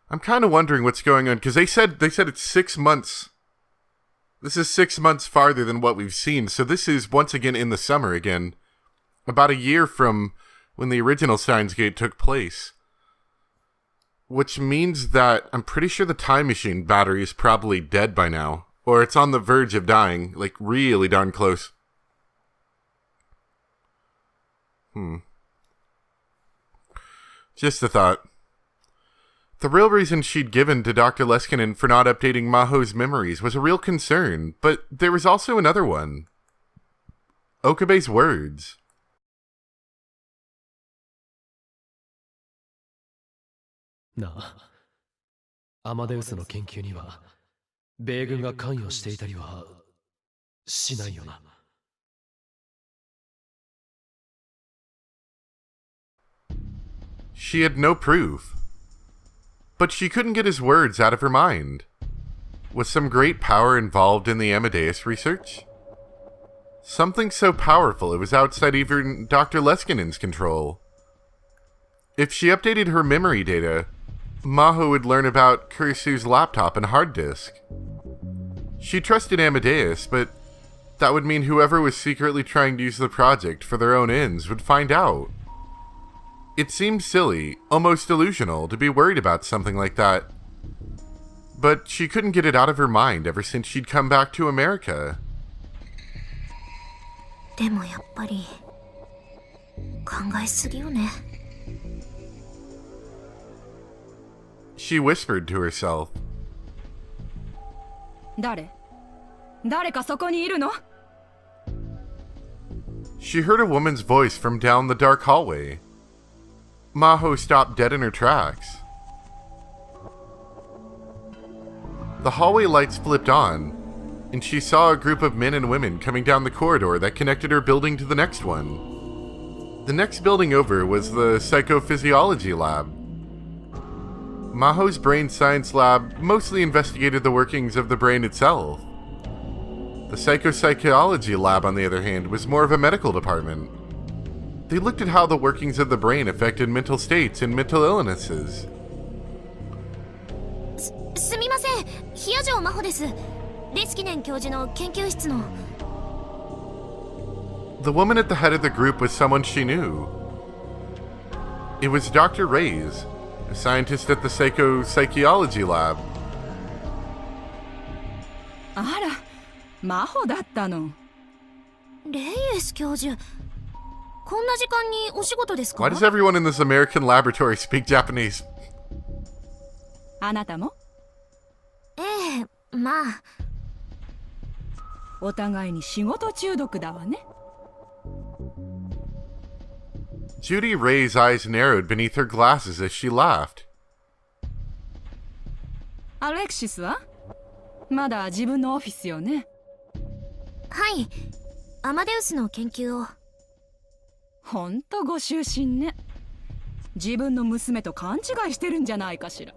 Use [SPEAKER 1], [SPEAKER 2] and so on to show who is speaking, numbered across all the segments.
[SPEAKER 1] I'm kind of wondering what's going on, because they said it's 6 months. This is 6 months farther than what we've seen, so this is once again in the summer again. About a year from when the original Steins Gate took place. Which means that I'm pretty sure the time machine battery is probably dead by now. Or it's on the verge of dying, like really darn close. Just a thought. The real reason she'd given to Dr. Leskinen for not updating Maho's memories was a real concern, but there was also another one. Okabe's words.
[SPEAKER 2] なあ、アマデウスの研究には米軍が関与していたりはしないよな。
[SPEAKER 1] She had no proof. But she couldn't get his words out of her mind. Was some great power involved in the Amadeus research? Something so powerful it was outside even Dr. Leskinen's control. If she updated her memory data, Maho would learn about Kurisu's laptop and hard disk. She trusted Amadeus, but that would mean whoever was secretly trying to use the project for their own ends would find out. It seemed silly, almost delusional, to be worried about something like that. But she couldn't get it out of her mind ever since she'd come back to America.
[SPEAKER 3] でもやっぱり考えすぎよね。
[SPEAKER 1] She whispered to herself.
[SPEAKER 4] 誰かそこにいるの?
[SPEAKER 1] She heard a woman's voice from down the dark hallway. Maho stopped dead in her tracks. The hallway lights flipped on, and she saw a group of men and women coming down the corridor that connected her building to the next one. The next building over was the psychophysiology lab. Maho's brain science lab mostly investigated the workings of the brain itself. The psychopsychology lab, on the other hand, was more of a medical department. They looked at how the workings of the brain affected mental states and mental illnesses.
[SPEAKER 3] すみません、冷や城真帆です。レスキネン教授の研究室の。
[SPEAKER 1] The woman at the head of the group was someone she knew. It was Dr. Reyes, a scientist at the psychopsychology lab.
[SPEAKER 4] あら、真帆だったの。
[SPEAKER 3] レイエス教授。こんな時間にお仕事ですか?
[SPEAKER 1] Why does everyone in this American laboratory speak Japanese?
[SPEAKER 4] あなたも?
[SPEAKER 3] ええ、まあ。
[SPEAKER 4] お互いに仕事中毒だわね。
[SPEAKER 1] Judy Ray's eyes narrowed beneath her glasses as she laughed.
[SPEAKER 4] アレクシスは? まだ自分のオフィスよね。
[SPEAKER 3] はい、アマデウスの研究を。
[SPEAKER 4] ほんとご執心ね。自分の娘と勘違いしてるんじゃないかしら。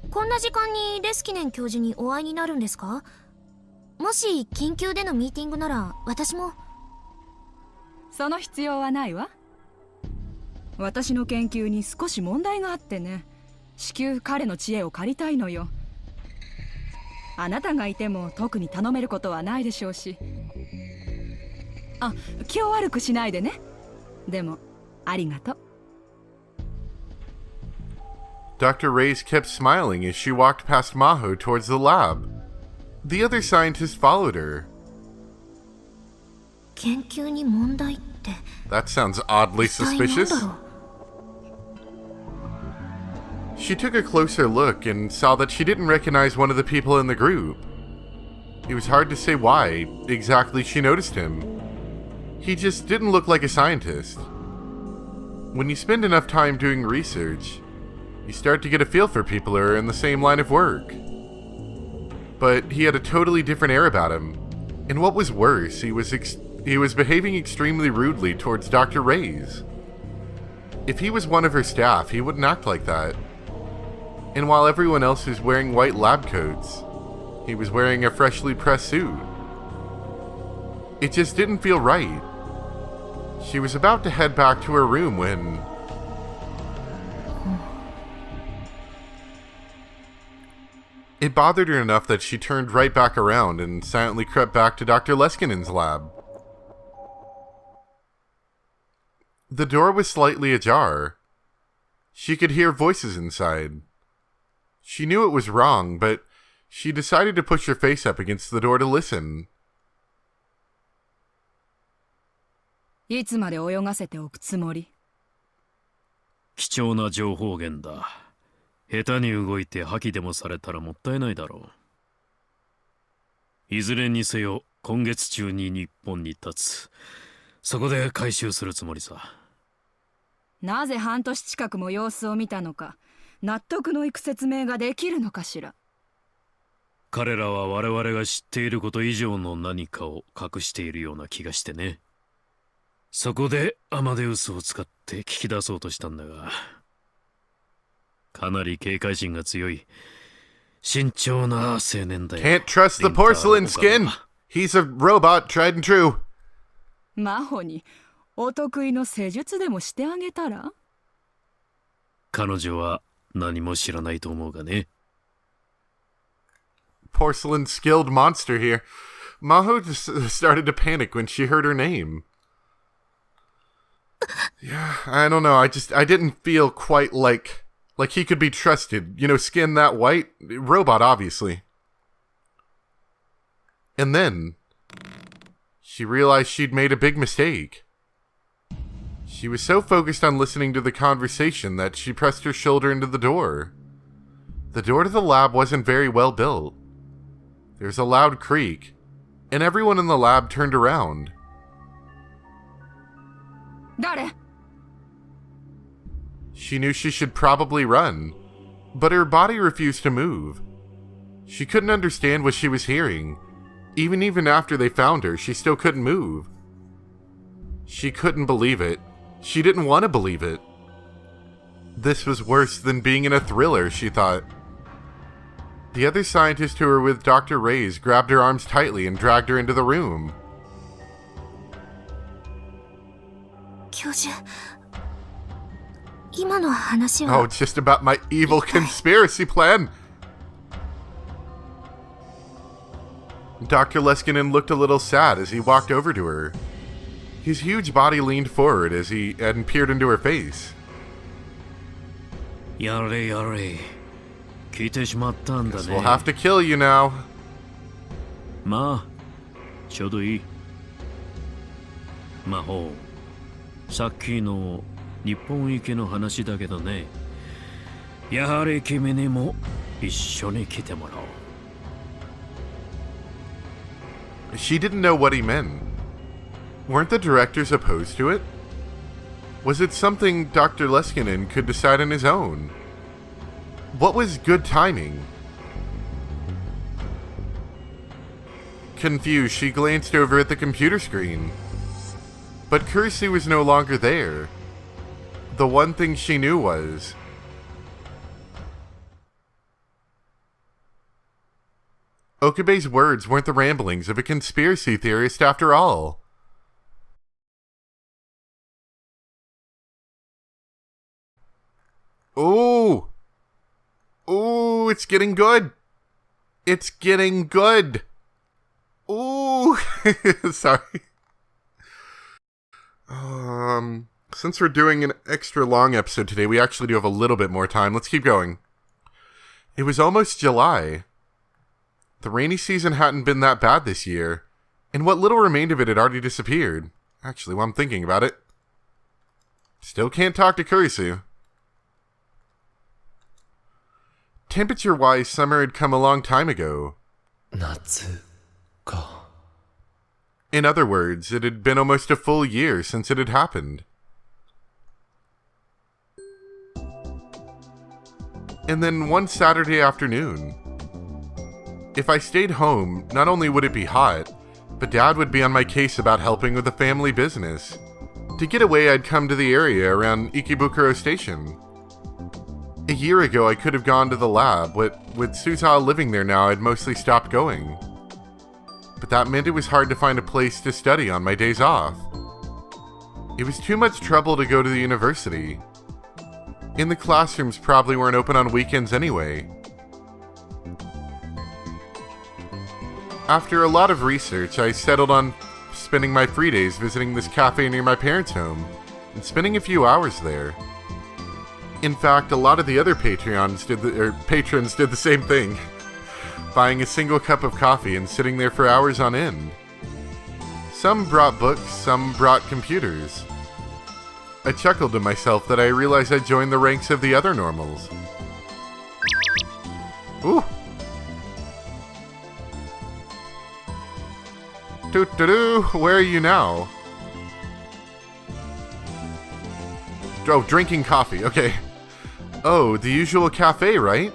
[SPEAKER 3] こんな時間にレスキネン教授にお会いになるんですか? もし緊急でのミーティングなら私も。
[SPEAKER 4] その必要はないわ。私の研究に少し問題があってね。至急彼の知恵を借りたいのよ。あなたがいても特に頼めることはないでしょうし。あ、気を悪くしないでね。でも、ありがとう。
[SPEAKER 1] Dr. Reyes kept smiling as she walked past Maho towards the lab. The other scientists followed her.
[SPEAKER 3] 研究に問題って。
[SPEAKER 1] That sounds oddly suspicious. She took a closer look and saw that she didn't recognize one of the people in the group. It was hard to say why exactly she noticed him. He just didn't look like a scientist. When you spend enough time doing research, you start to get a feel for people who are in the same line of work. But he had a totally different air about him. And what was worse, he was behaving extremely rudely towards Dr. Reyes. If he was one of her staff, he wouldn't act like that. And while everyone else was wearing white lab coats, he was wearing a freshly pressed suit. It just didn't feel right. She was about to head back to her room when... It bothered her enough that she turned right back around and silently crept back to Dr. Leskinen's lab. The door was slightly ajar. She could hear voices inside. She knew it was wrong, but she decided to push her face up against the door to listen.
[SPEAKER 4] いつまで泳がせておくつもり？
[SPEAKER 5] 貴重な情報源だ。下手に動いて破棄でもされたらもったいないだろう。いずれにせよ今月中に日本に立つ。そこで回収するつもりさ。
[SPEAKER 4] なぜ半年近くも様子を見たのか、納得のいく説明ができるのかしら。
[SPEAKER 5] 彼らは我々が知っていること以上の何かを隠しているような気がしてね。そこでアマデウスを使って聞き出そうとしたんだが、かなり警戒心が強い慎重な青年だよ。
[SPEAKER 1] Can't trust the porcelain skin. He's a robot, tried and true.
[SPEAKER 4] 真帆にお得意の施術でもしてあげたら？
[SPEAKER 5] 彼女は何も知らないと思うがね。
[SPEAKER 1] Porcelain skilled monster here. Maho just started to panic when she heard her name. Yeah, I don't know. I didn't feel quite like he could be trusted. You know, skin that white, robot obviously. And then she realized she'd made a big mistake. She was so focused on listening to the conversation that she pressed her shoulder into the door. The door to the lab wasn't very well built. There was a loud creak, and everyone in the lab turned around.
[SPEAKER 4] 誰？
[SPEAKER 1] She knew she should probably run, but her body refused to move. She couldn't understand what she was hearing. Even after they found her, she still couldn't move. She couldn't believe it. She didn't want to believe it. This was worse than being in a thriller, she thought. The other scientists who were with Dr. Reyes grabbed her arms tightly and dragged her into the room.
[SPEAKER 3] 教授、今の話
[SPEAKER 1] Oh,
[SPEAKER 3] は
[SPEAKER 1] it's just about my evil conspiracy plan. Dr. Leskinen looked a little sad as he walked over to her. His huge body leaned forward as he peered into her face.
[SPEAKER 5] やれやれ。聞いてしまったんだ
[SPEAKER 1] Guess
[SPEAKER 5] ね。
[SPEAKER 1] we'll have to kill you now.
[SPEAKER 5] まあ、ちょうどいい。魔法。さっきの日本行きの話だけどね。やはり君にも一緒に来てもらおう。
[SPEAKER 1] She didn't know what he meant. Weren't the directors opposed to it? Was it something Dr. Leskinen could decide on his own? What was good timing? Confused, she glanced over at the computer screen. But Kursi was no longer there. The one thing she knew was... Okabe's words weren't the ramblings of a conspiracy theorist after all. Ooh! Ooh, it's getting good! It's getting good! Ooh! Sorry. Since we're doing an extra long episode today, we actually do have a little bit more time. Let's keep going. It was almost July. The rainy season hadn't been that bad this year, and what little remained of it had already disappeared. Actually, while I'm thinking about it, still can't talk to Kurisu. Temperature-wise, summer had come a long time ago.
[SPEAKER 2] 夏か。
[SPEAKER 1] In other words, it had been almost a full year since it had happened. And then one Saturday afternoon, if I stayed home, not only would it be hot, but Dad would be on my case about helping with the family business. To get away, I'd come to the area around Ikebukuro Station. A year ago, I could have gone to the lab, but with Suzawa living there now, I'd mostly stopped going. But that meant it was hard to find a place to study on my days off. It was too much trouble to go to the university. And the classrooms probably weren't open on weekends anyway. After a lot of research, I settled on spending my free days visiting this cafe near my parents' home and spending a few hours there. In fact, a lot of the other patrons did the same thing, buying a single cup of coffee and sitting there for hours on end. Some brought books, some brought computers. I chuckled to myself that I realized I'd joined the ranks of the other normals. Ooh! Doo-doo-doo, where are you now? Oh, drinking coffee, okay. Oh, the usual cafe, right?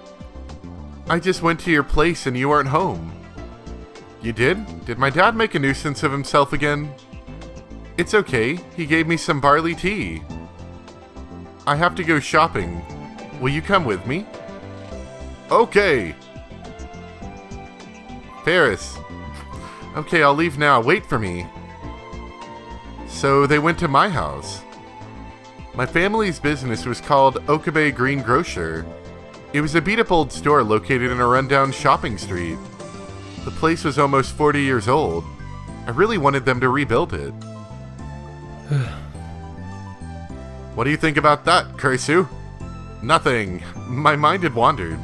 [SPEAKER 1] I just went to your place and you aren't home. You did? Did my dad make a nuisance of himself again? It's okay, he gave me some barley tea. I have to go shopping. Will you come with me? Okay. Ferris. Okay, I'll leave now. Wait for me. So they went to my house. My family's business was called Okabe Green Grocer. It was a beat-up old store located in a rundown shopping street. The place was almost 40 years old. I really wanted them to rebuild it. What do you think about that, Kurisu? Nothing. My mind had wandered.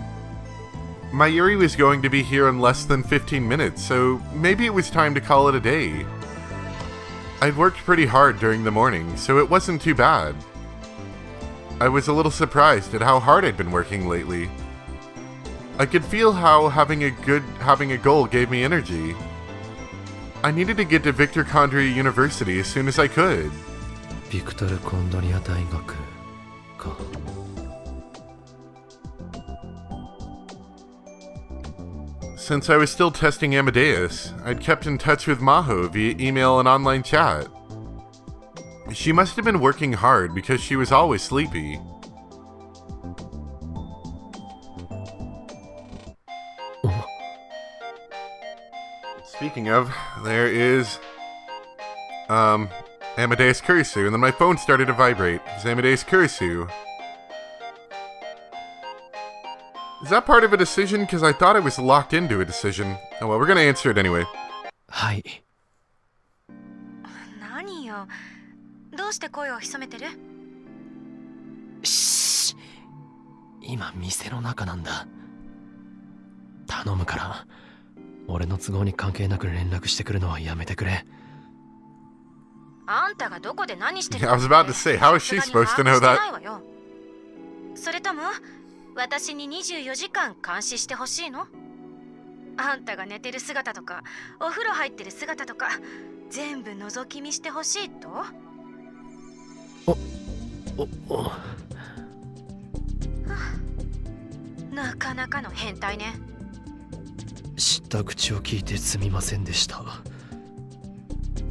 [SPEAKER 1] Mayuri was going to be here in less than 15 minutes, so maybe it was time to call it a day. I'd worked pretty hard during the morning, so it wasn't too bad. I was a little surprised at how hard I'd been working lately. I could feel how having a goal gave me energy. I needed to get to Victor Condria University as soon as I could.
[SPEAKER 2] ビクトル・コンドリア大学か。
[SPEAKER 1] Since I was still testing Amadeus, I'd kept in touch with Maho via email and online chat. She must have been working hard because she was always sleepy. Speaking of, there is Amadeus Kurisu, and then my phone started to vibrate. It's Amadeus Kurisu. Is that part of a decision? Because I thought I was locked into a decision. Oh well, we're gonna answer it anyway.
[SPEAKER 2] はい。
[SPEAKER 6] 何よ。どうして声を潜めてる？
[SPEAKER 2] しっ。今店の中なんだ。頼むから。俺の都合に関係なく連絡してくるのはやめてくれ。
[SPEAKER 6] あんたがどこで何してる
[SPEAKER 1] I was about to say, how is she supposed to know that?
[SPEAKER 6] それとも私に24時間監視してほしいの？あんたが寝てる姿とかお風呂入ってる姿とか全部覗き見してほしいと？なかなかの変態ね。
[SPEAKER 2] 知った口を聞いてすみませんでした。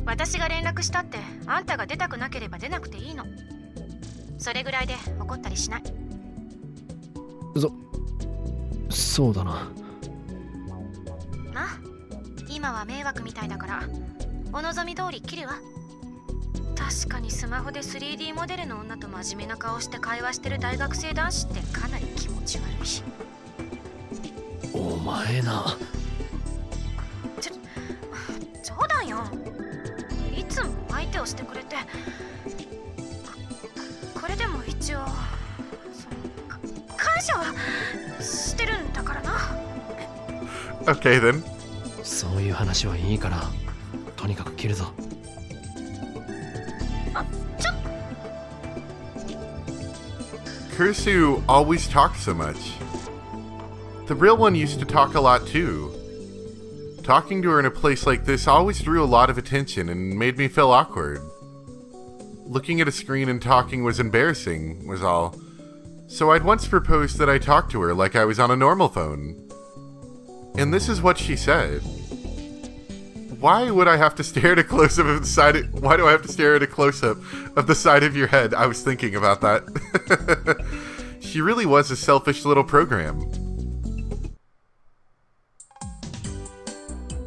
[SPEAKER 6] 私が連絡したってあんたが出たくなければ出なくていいの。それぐらいで怒ったりしない。
[SPEAKER 2] そうだな。
[SPEAKER 6] まあ今は迷惑みたいだからお望み通り切るわ。確かにスマホで 3D モデルの女と真面目な顔して会話してる大学生男子ってかなり気持ち悪い。
[SPEAKER 2] お前な。
[SPEAKER 6] 冗談よ。いつも相手をしてくれて、これでも一応感謝はしてるんだからな。
[SPEAKER 1] Okay then.
[SPEAKER 2] そういう話はいいから、とにかく切るぞ。
[SPEAKER 1] Kurisu always talked so much. The real one used to talk a lot too. Talking to her in a place like this always drew a lot of attention and made me feel awkward. Looking at a screen and talking was embarrassing, was all. So I'd once proposed that I talk to her like I was on a normal phone. And this is what she said. Why would I have to stare at a close-up of the side of, why do I have to stare at a close-up of the side of your head? I was thinking about that. She really was a selfish little program.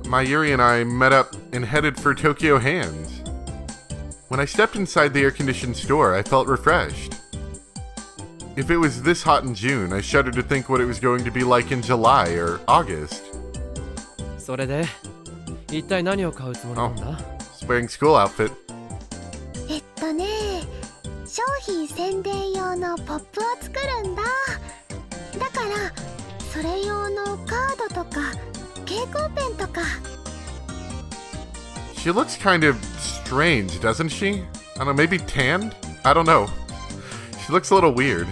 [SPEAKER 1] Mayuri and I met up and headed for Tokyo Hands. When I stepped inside the air-conditioned store, I felt refreshed. If it was this hot in June, I shuddered to think what it was going to be like in July or August.
[SPEAKER 2] それで一体何を買うつもりなんだ？
[SPEAKER 1] He's wearing school outfit.
[SPEAKER 7] 商品宣伝用のポップを作るんだ。だからそれ用のカードとか蛍光ペンとか。
[SPEAKER 1] She looks kind of strange, doesn't she? I don't know, maybe tanned? I don't know. She looks a little weird.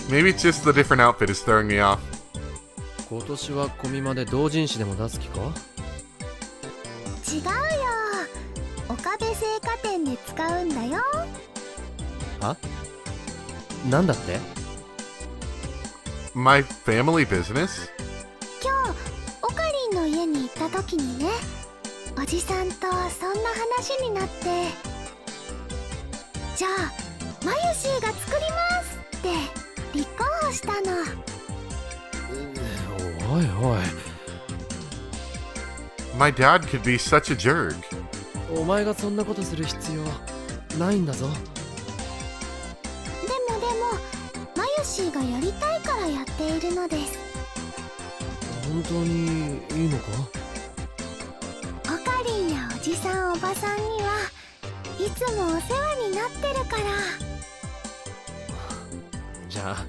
[SPEAKER 1] Maybe it's just the different outfit is throwing me off.
[SPEAKER 2] 今年はコミマで同人誌でも出す気か？
[SPEAKER 7] 違うよ。岡部製菓店で使うんだよ。
[SPEAKER 2] は？なんだって？
[SPEAKER 1] My family business?
[SPEAKER 7] 今日オカリンの家に行った時にね、おじさんとそんな話になって、じゃあマユシーが作りますって立候補したの。
[SPEAKER 2] おいおい。
[SPEAKER 1] My dad could be such a jerk.
[SPEAKER 2] お前がそんなことする必要ないんだぞ。
[SPEAKER 7] でもマユシーがやりたいからやっているのです。
[SPEAKER 2] 本当にいいのか？
[SPEAKER 7] オカリンやおじさんおばさんにはいつもお世話になってるから。
[SPEAKER 2] じゃあ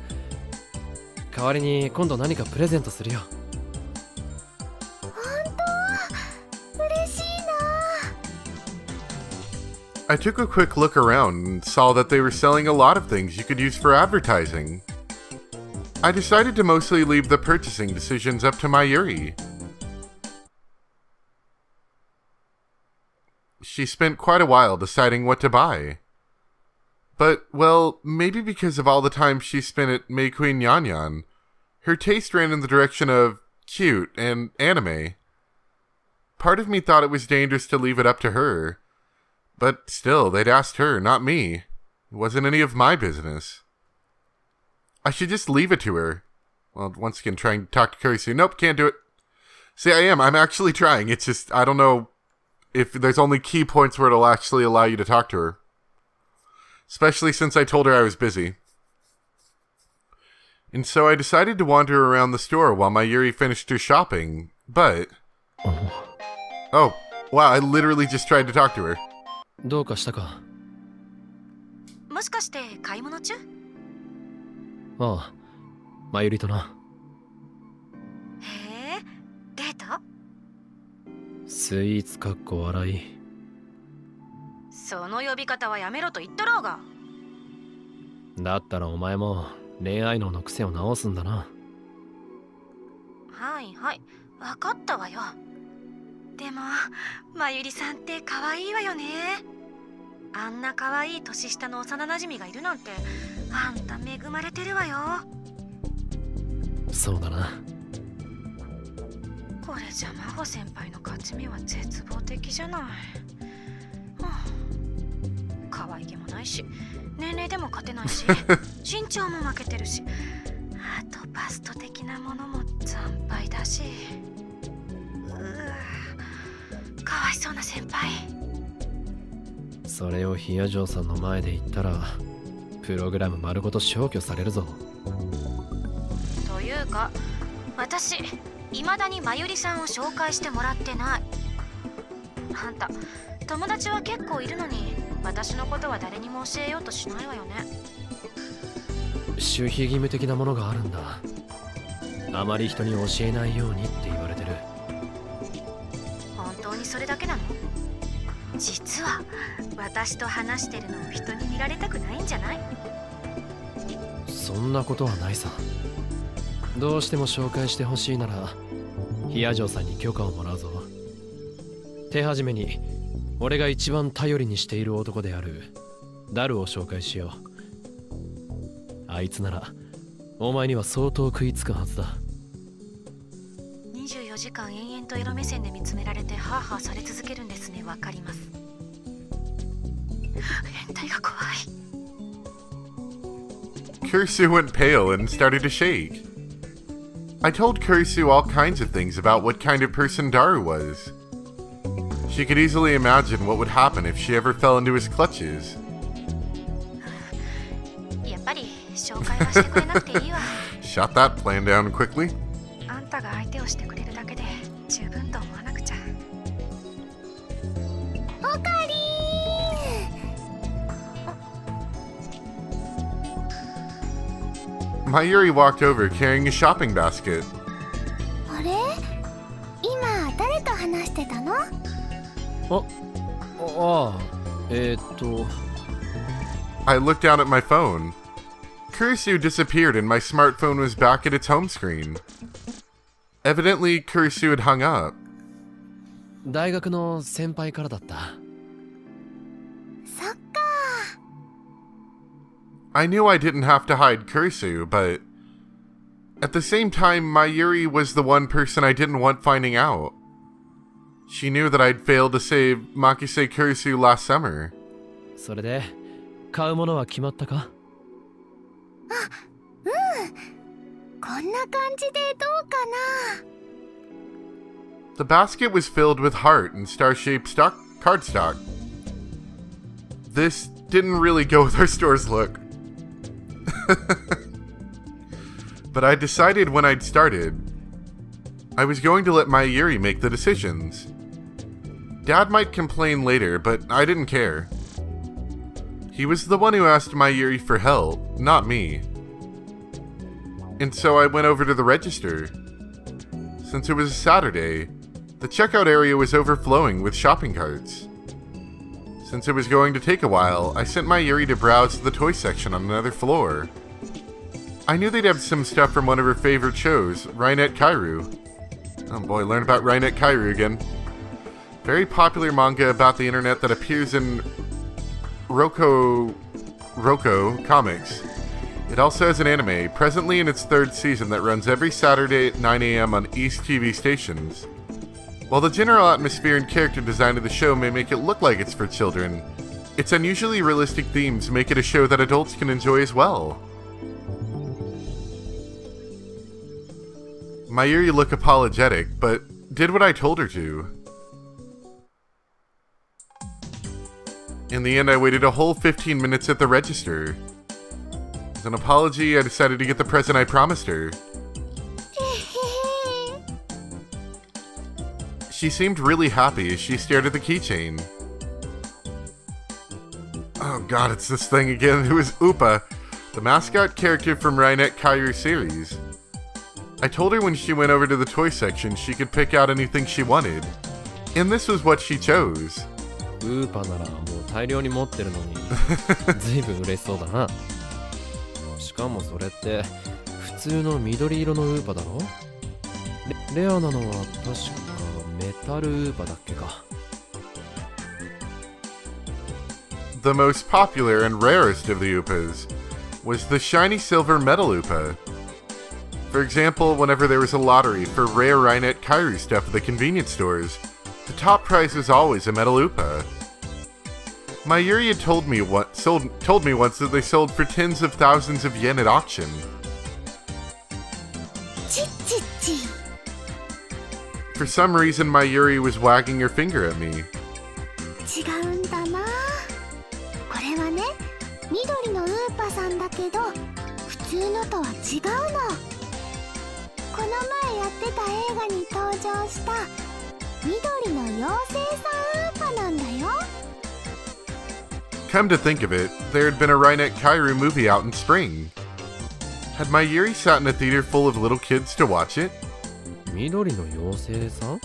[SPEAKER 2] 代わりに今度何かプレゼントするよ。
[SPEAKER 7] 本当？嬉しいな。
[SPEAKER 1] I took a quick look around and saw that they were selling a lot of things you could use for advertising. I decided to mostly leave the purchasing decisions up to Mayuri. She spent quite a while deciding what to buy. But, well, maybe because of all the time she spent at Mei Queen Yanyan, her taste ran in the direction of cute and anime. Part of me thought it was dangerous to leave it up to her. But still, they'd asked her, not me. It wasn't any of my business. I should just leave it to her. Well, once again, trying to talk to Kurisu. Nope, can't do it. See, I'm actually trying. It's just, I don't know if there's only key points where it'll actually allow you to talk to her. Especially since I told her I was busy. And so I decided to wander around the store while Mayuri finished her shopping, but... Oh, wow, I literally just tried to talk to her.
[SPEAKER 2] どうかしたか？
[SPEAKER 6] もしかして買い物中？
[SPEAKER 2] ああ、まゆりとな。
[SPEAKER 6] へえ、デート？
[SPEAKER 2] スイーツかっこ笑い。
[SPEAKER 6] その呼び方はやめろと言ったろうが。
[SPEAKER 2] だったらお前も恋愛脳の癖を直すんだな。
[SPEAKER 6] はいはい、わかったわよ。でもまゆりさんって可愛いわよね。あんな可愛い年下の幼馴染がいるなんて、あんた恵まれてるわよ。
[SPEAKER 2] そうだな。
[SPEAKER 6] これじゃ真帆先輩の勝ち目は絶望的じゃない。可愛げもないし、年齢でも勝てないし、身長も負けてるし、あとバスト的なものも惨敗だし。かわいそうな先輩。
[SPEAKER 2] それをヒヤジョーさんの前で言ったらプログラム丸ごと消去されるぞ。
[SPEAKER 6] というか私未だにまゆりさんを紹介してもらってない。あんた友達は結構いるのに私のことは誰にも教えようとしないわよね。
[SPEAKER 2] 守秘義務的なものがあるんだ。あまり人に教えないようにって言われてる。
[SPEAKER 6] 本当にそれだけなの？実は私と話してるのを人に見られたくないんじゃない？
[SPEAKER 2] そんなことはないさ。どうしても紹介してほしいならヒヤジョーさんに許可をもらうぞ。手始めに俺が一番頼りにしている男であるダルを紹介しよう。あいつならお前には相当食いつくはずだ。
[SPEAKER 6] 24時間延々とエロ目線で見つめられてハーハーされ続けるんですね。わかります。変態が怖い。
[SPEAKER 1] Kurisu went pale and started to shake. I told Kurisu all kinds of things about what kind of person Daru was. She could easily imagine what would happen if she ever fell into his clutches.
[SPEAKER 6] やっぱり紹介はしてくれなくていいわ。
[SPEAKER 1] Shot that plan down quickly.
[SPEAKER 6] あんたが相手をしてくれるだけで十分と思わなくちゃ。
[SPEAKER 1] Mayuri walked over carrying a shopping basket.
[SPEAKER 7] あれ、今誰と話してたの？I
[SPEAKER 1] looked down at my phone. Kurisu disappeared and my smartphone was back at its home screen. Evidently, Kurisu had hung up.
[SPEAKER 2] 大学の先輩からだった。
[SPEAKER 7] そっか。
[SPEAKER 1] I knew I didn't have to hide Kurisu, but at the same time, Mayuri was the one person I didn't want finding out. She knew that I'd failed to save Makise Kurisu last summer.
[SPEAKER 2] それで買うものは決まったか？
[SPEAKER 7] こんな感じでどうかな。
[SPEAKER 1] The basket was filled with heart and star-shaped cardstock. This didn't really go with our store's look. But I decided when I'd started, I was going to let Mayuri make the decisions. Dad might complain later, but I didn't care. He was the one who asked Mayuri for help, not me. And so I went over to the register. Since it was a Saturday, the checkout area was overflowing with shopping carts. Since it was going to take a while, I sent Mayuri to browse the toy section on another floor. I knew they'd have some stuff from one of her favorite shows, Rainet Kairu. Oh boy, learn about Rainet Kairu again. Very popular manga about the internet that appears in Roko comics. It also has an anime, presently in its 3rd season, that runs every Saturday at 9 a.m. on East TV stations. While the general atmosphere and character design of the show may make it look like it's for children, its unusually realistic themes make it a show that adults can enjoy as well. Mayuri looked apologetic, but did what I told her to. In the end, I waited a whole 15 minutes at the register. As an apology, I decided to get the present I promised her. She seemed really happy as she stared at the keychain. Oh god, it's this thing again. It was Upa, the mascot character from Rainet Kairu series. I told her when she went over to the toy section she could pick out anything she wanted. And this was what she chose.
[SPEAKER 2] ウーパならもう大量に持ってるのにずいぶん嬉しそうだな。しかもそれって普通の緑色のウーパだろ。レアなのは確かメタルウーパだっけか。
[SPEAKER 1] The most popular and rarest of the Upas was the shiny silver metal Upa. For example, whenever there was a lottery for rare Rainet Kairu stuff at the convenience stores, the top prize was always a metal Upa. Mayuri had told me once that they sold for tens of thousands of yen at auction. For some reason, Mayuri was wagging her finger at me.
[SPEAKER 7] 違うんだな。これはね、緑のウーパさんだけど普通のとは違うの。この前やってた映画に登場した緑の妖精さんウーパなんだよ。
[SPEAKER 1] Come to think of it, there had been a Rainet Kairu movie out in spring. Had Mayuri sat in a theater full of little kids to watch it?
[SPEAKER 2] 緑の妖精さん？
[SPEAKER 7] 映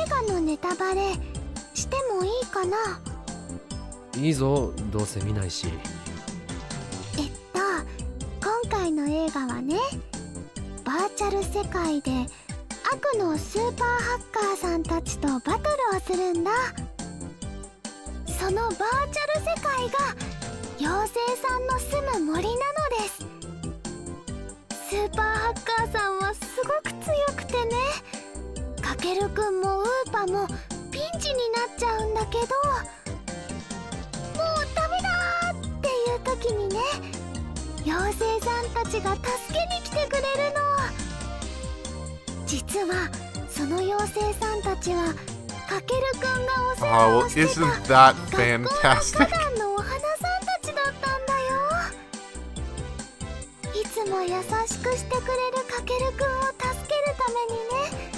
[SPEAKER 7] 画のネタバレしてもいいかな？
[SPEAKER 2] いいぞ、どうせ見ないし。
[SPEAKER 7] 今回の映画はね、バーチャル世界で悪のスーパーハッカーさんたちとバトルをするんだ。そのバーチャル世界が妖精さんの住む森なのです。スーパーハッカーさんはすごく強くてね、かけるくんもウーパもピンチになっちゃうんだけど、もうダメだーっていう時にね、妖精さんたちが助けに来てくれるの。実はその妖精さんたちはかけるくんがお世話をしてた
[SPEAKER 1] isn't that
[SPEAKER 7] 学校の
[SPEAKER 1] fantastic?
[SPEAKER 7] 花壇のお花さんたちだったんだよ。いつも優しくしてくれるかけるくんを助けるためにね、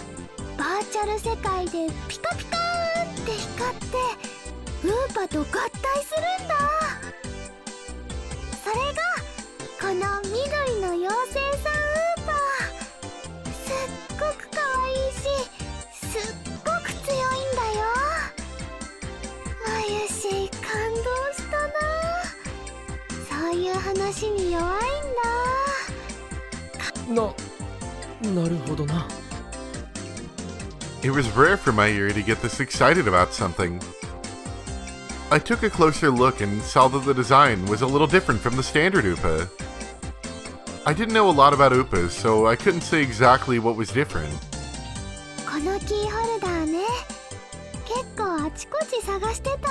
[SPEAKER 7] バーチャル世界でピカピカーって光ってウーパと合体するんだ。それがこの未いう話に弱いんだ。
[SPEAKER 2] なるほどな。
[SPEAKER 1] It was rare for my Yuri to get this excited about something. I took a closer look and saw that the design was a little different from the standard Upa. I didn't know a lot about Upas, so I couldn't say exactly what was different.
[SPEAKER 7] このキーホルダーね、結構あちこち探してたんだ。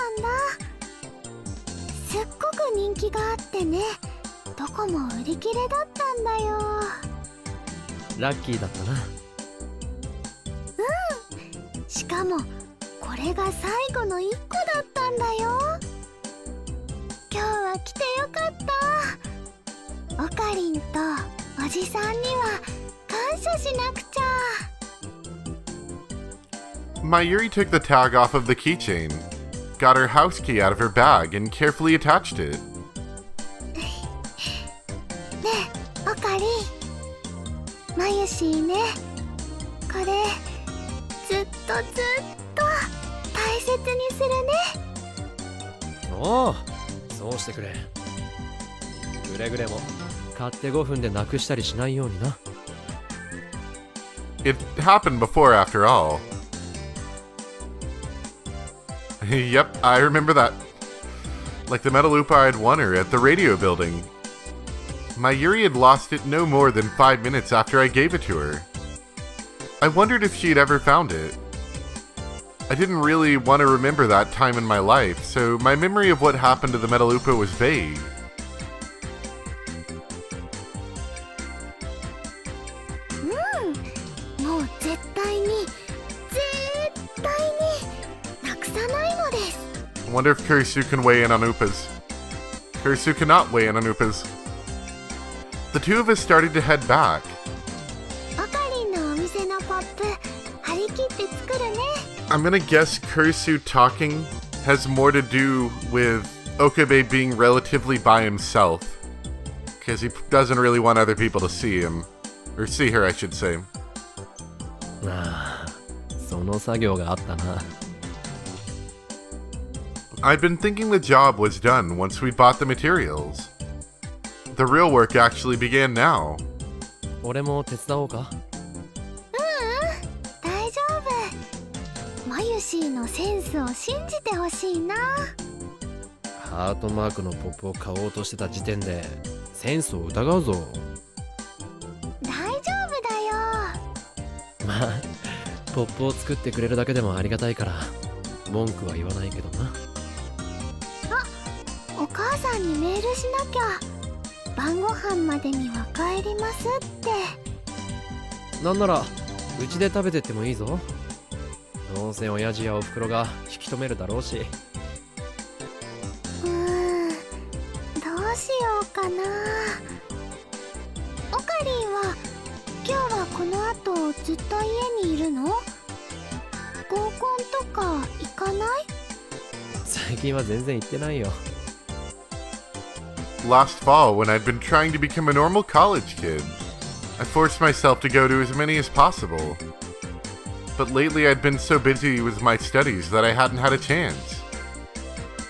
[SPEAKER 7] すっごく人気があってね、どこも売り切れだったんだよ。
[SPEAKER 2] ラッキーだったな。
[SPEAKER 7] しかもこれが最後の1個だったんだよ。今日は来てよかった。オカリンとおじさんには感謝しなくちゃ。
[SPEAKER 1] My Yuri took the tag off of the keychain, got her house key out of her bag, and carefully attached it.
[SPEAKER 7] ねえオカリン、マユシーね、これずっと大切にするね。
[SPEAKER 2] おお、そうしてくれ。くれぐれも買って5分でなくしたりしないようにな。
[SPEAKER 1] It happened before, after all. Yep, I remember that. Like the metal Upa I'd won her at the radio building. My Yuri had lost it no more than 5 minutes after I gave it to her. I wondered if she'd ever found it. I didn't really want to remember that time in my life, so my memory of what happened to the metal Upa was vague.
[SPEAKER 7] もう絶対になくさないのです。
[SPEAKER 1] I wonder if Kurisu can weigh in on Upas. Kurisu cannot weigh in on Upas. The two of us started to head back.
[SPEAKER 7] オカリンのお店のポップ張り切って作るね。
[SPEAKER 1] I'm gonna guess Kurisu talking has more to do with Okabe being relatively by himself. Because he doesn't really want other people to see him. Or see her, I should say.
[SPEAKER 2] ああ、その作業があったな。
[SPEAKER 1] I'd been thinking the job was done once we bought the materials. The real work actually began now.
[SPEAKER 2] 俺も手伝おうか。
[SPEAKER 7] 大丈夫。マユシーのセンスを信じてほしいな。
[SPEAKER 2] ハートマークのポップを買おうとしてた時点でセンスを疑うぞ。
[SPEAKER 7] 大丈夫だよ。
[SPEAKER 2] まあポップを作ってくれるだけでもありがたいから文句は言わないけどな。
[SPEAKER 7] お母さんにメールしなきゃ。晩ご飯までには帰りますって。
[SPEAKER 2] なんならうちで食べてってもいいぞ。どうせ親父やおふくろが引き止めるだろうし。
[SPEAKER 7] どうしようかな。オカリンは今日はこの後ずっと家にいるの？合コンとか行かない？
[SPEAKER 2] 最近は全然行ってないよ。
[SPEAKER 1] Last fall, when I'd been trying to become a normal college kid, I forced myself to go to as many as possible. But lately I'd been so busy with my studies that I hadn't had a chance.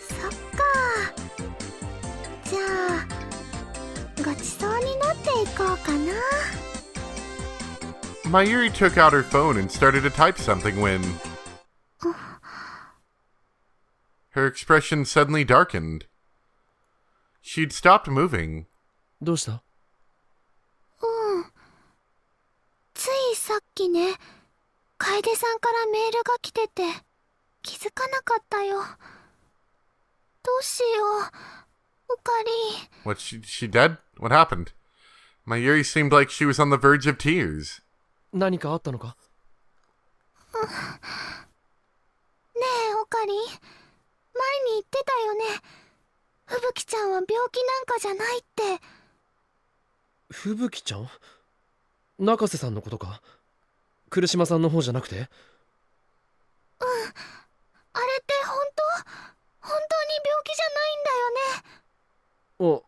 [SPEAKER 7] そっか。じゃあごちそうになっていこうかな。
[SPEAKER 1] Mayuri took out her phone and started to type something when her expression suddenly darkened. She'd stopped moving.
[SPEAKER 2] どうした？
[SPEAKER 7] ついさっきね、楓さんからメールが来てて気づかなかったよ。どうしよう、オカリン。
[SPEAKER 1] What, she dead? What happened? Mayuri seemed like she was on the verge of tears.
[SPEAKER 2] 何かあったのか？
[SPEAKER 7] ねえオカリン、前に言ってたよね。吹雪ちゃんは病気なんかじゃないって。
[SPEAKER 2] 吹雪ちゃん？中瀬さんのことか？来島さんの方じゃなくて？
[SPEAKER 7] あれって本当に病気じゃないんだよね。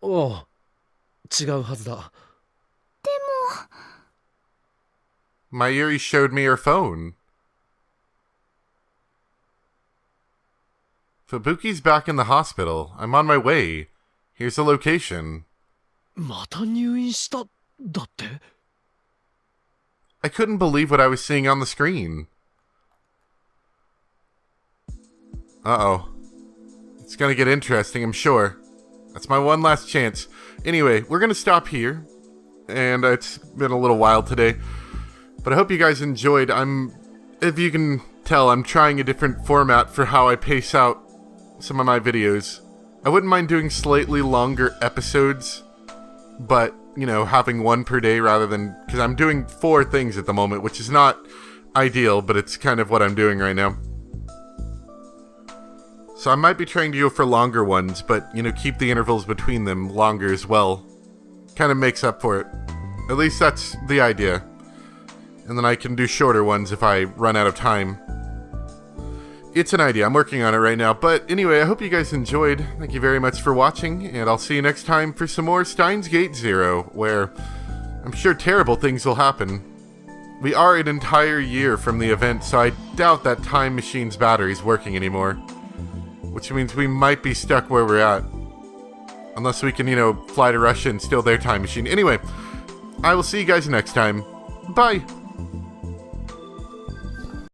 [SPEAKER 2] おう、違うはずだ。
[SPEAKER 7] でも
[SPEAKER 1] Mayuri showed me her phone. Fubuki's back in the hospital. I'm on my way. Here's the location.
[SPEAKER 2] また入院しただって
[SPEAKER 1] I couldn't believe what I was seeing on the screen. Uh-oh. It's gonna get interesting, I'm sure. That's my one last chance. Anyway, we're gonna stop here. And it's been a little while today. But I hope you guys enjoyed. If you can tell, I'm trying a different format for how I pace out some of my videos. I wouldn't mind doing slightly longer episodes, but, you know, having one per day rather than... Because I'm doing 4 things at the moment, which is not ideal, but it's kind of what I'm doing right now. So I might be trying to go for longer ones, but, you know, keep the intervals between them longer as well. Kind of makes up for it. At least that's the idea. And then I can do shorter ones if I run out of time. It's an idea. I'm working on it right now. But anyway, I hope you guys enjoyed. Thank you very much for watching. And I'll see you next time for some more Steins Gate Zero, where I'm sure terrible things will happen. We are an entire year from the event, so I doubt that Time Machine's battery's working anymore. Which means we might be stuck where we're at. Unless we can, you know, fly to Russia and steal their time machine. Anyway, I will see you guys next time. Bye!